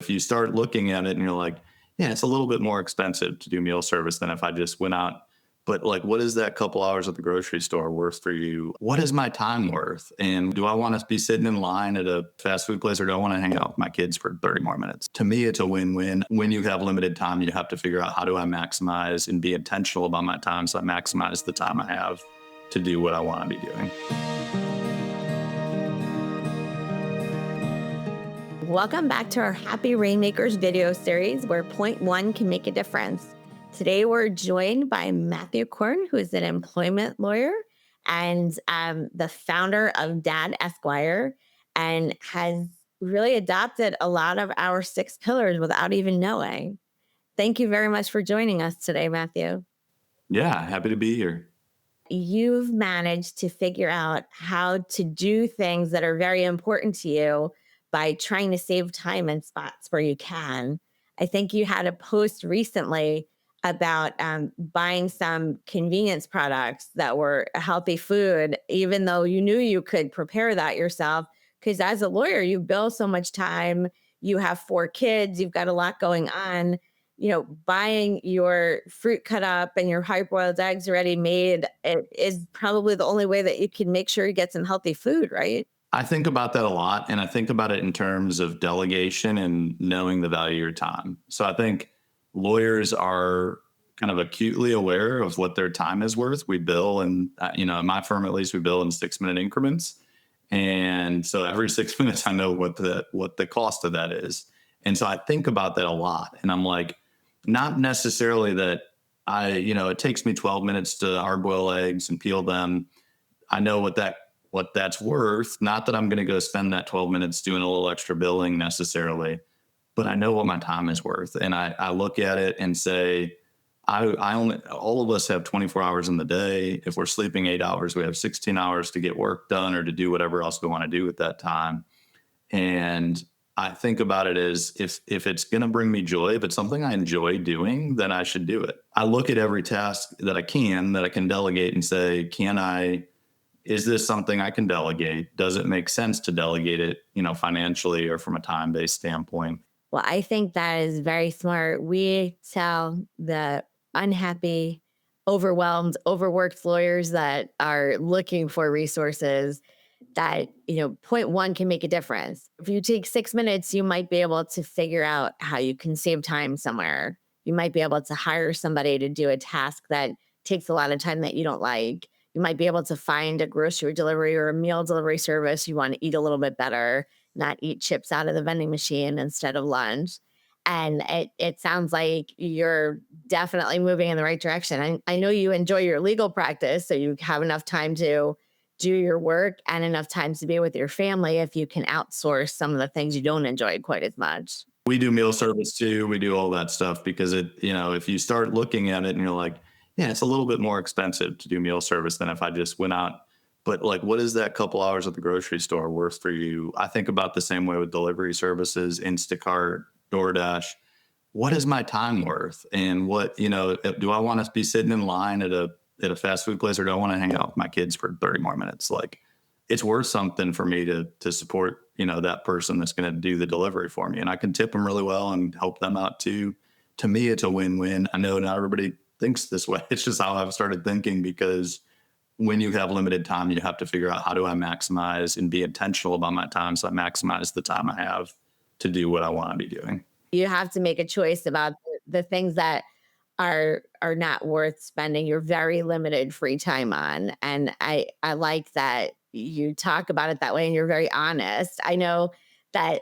If you start looking at it and you're like, yeah, it's a little bit more expensive to do meal service than if I just went out. But like, what is that couple hours at the grocery store worth for you? What is my time worth? And do I want to be sitting in line at a fast food place, or do I want to hang out with my kids for 30 more minutes? To me, it's a win-win. When you have limited time, you have to figure out, how do I maximize and be intentional about my time so I maximize the time I have to do what I want to be doing. Welcome back to our Happy Rainmakers Video Series, where point one can make a difference. Today, we're joined by Matthew Korn, who is an employment lawyer and the founder of Dad Esquire, and has really adopted a lot of our 6 pillars without even knowing. Thank you very much for joining us today, Matthew. Yeah, happy to be here. You've managed to figure out how to do things that are very important to you by trying to save time in spots where you can. I think you had a post recently about buying some convenience products that were healthy food, even though you knew you could prepare that yourself. Because as a lawyer, you bill so much time, you have 4 kids, you've got a lot going on. Buying your fruit cut up and your hard-boiled eggs already made is probably the only way that you can make sure you get some healthy food, right? I think about that a lot, and I think about it in terms of delegation and knowing the value of your time. So I think lawyers are kind of acutely aware of what their time is worth. We bill, and in my firm at least, we bill in 6-minute increments, and so every 6 minutes, I know what the cost of that is. And so I think about that a lot, and I'm like, not necessarily that it takes me 12 minutes to hard boil eggs and peel them. I know what that's worth. Not that I'm going to go spend that 12 minutes doing a little extra billing necessarily, but I know what my time is worth. And I look at it and say, all of us have 24 hours in the day. If we're sleeping 8 hours, we have 16 hours to get work done or to do whatever else we want to do with that time. And I think about it as, if it's going to bring me joy, if it's something I enjoy doing, then I should do it. I look at every task that I can delegate and say, is this something I can delegate? Does it make sense to delegate it, financially or from a time-based standpoint? Well, I think that is very smart. We tell the unhappy, overwhelmed, overworked lawyers that are looking for resources that, point one can make a difference. If you take 6 minutes, you might be able to figure out how you can save time somewhere. You might be able to hire somebody to do a task that takes a lot of time that you don't like. You might be able to find a grocery delivery or a meal delivery service you want to eat a little bit better, not eat chips out of the vending machine instead of lunch. And it sounds like you're definitely moving in the right direction. I know you enjoy your legal practice, so you have enough time to do your work and enough time to be with your family if you can outsource some of the things you don't enjoy quite as much. We do meal service too. We do all that stuff because if you start looking at it and you're like, yeah, it's a little bit more expensive to do meal service than if I just went out. But like, what is that couple hours at the grocery store worth for you? I think about the same way with delivery services, Instacart, DoorDash. What is my time worth? And do I want to be sitting in line at a fast food place, or do I want to hang out with my kids for 30 more minutes? Like, it's worth something for me to support, that person that's going to do the delivery for me. And I can tip them really well and help them out too. To me, it's a win-win. I know not everybody thinks this way. It's just how I've started thinking, because when you have limited time, you have to figure out, how do I maximize and be intentional about my time so I maximize the time I have to do what I want to be doing. You have to make a choice about the things that are not worth spending your very limited free time on. And I like that you talk about it that way and you're very honest. I know that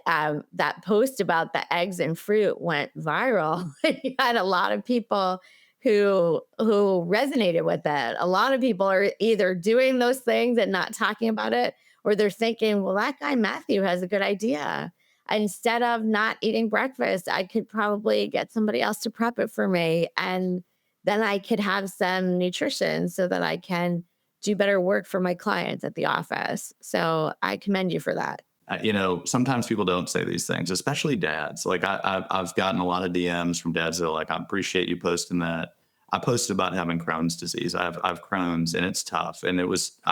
that post about the eggs and fruit went viral. You had a lot of people who resonated with it. A lot of people are either doing those things and not talking about it, or they're thinking, well, that guy Matthew has a good idea. Instead of not eating breakfast, I could probably get somebody else to prep it for me. And then I could have some nutrition so that I can do better work for my clients at the office. So I commend you for that. Sometimes people don't say these things, especially dads. Like I've gotten a lot of DMs from dads that are like, I appreciate you posting that. I posted about having Crohn's disease. I've Crohn's, and it's tough. And I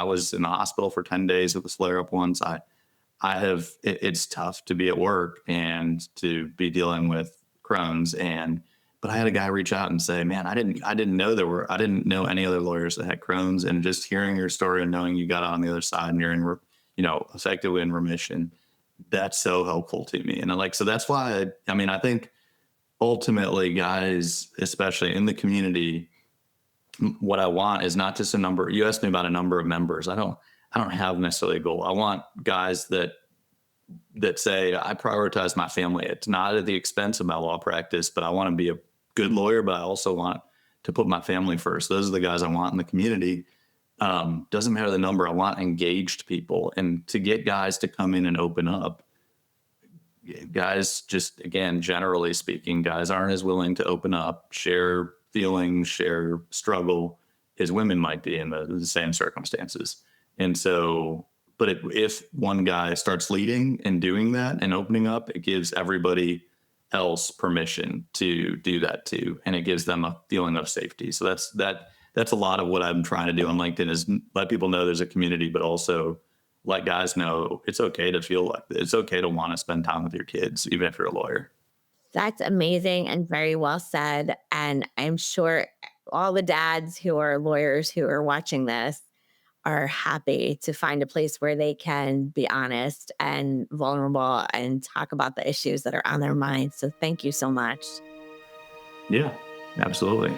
was in the hospital for 10 days with a flare up once. it's tough to be at work and to be dealing with Crohn's. But I had a guy reach out and say, man, I didn't know any other lawyers that had Crohn's. And just hearing your story and knowing you got on the other side and you're effectively in remission, that's so helpful to me. And so that's why, I think ultimately guys, especially in the community, what I want is not just a number. You asked me about a number of members. I don't have necessarily a goal. I want guys that say I prioritize my family. It's not at the expense of my law practice, but I want to be a good lawyer, but I also want to put my family first. Those are the guys I want in the community. Doesn't matter the number. I want engaged people, and to get guys to come in and open up. Guys, just again, generally speaking, guys aren't as willing to open up, share feelings, share struggle as women might be in the same circumstances. And so, but if one guy starts leading and doing that and opening up, it gives everybody else permission to do that too, and it gives them a feeling of safety. So that's a lot of what I'm trying to do on LinkedIn, is let people know there's a community, but also let guys know it's okay to feel like it's okay to want to spend time with your kids, even if you're a lawyer. That's amazing and very well said. And I'm sure all the dads who are lawyers who are watching this are happy to find a place where they can be honest and vulnerable and talk about the issues that are on their minds. So thank you so much. Yeah, absolutely.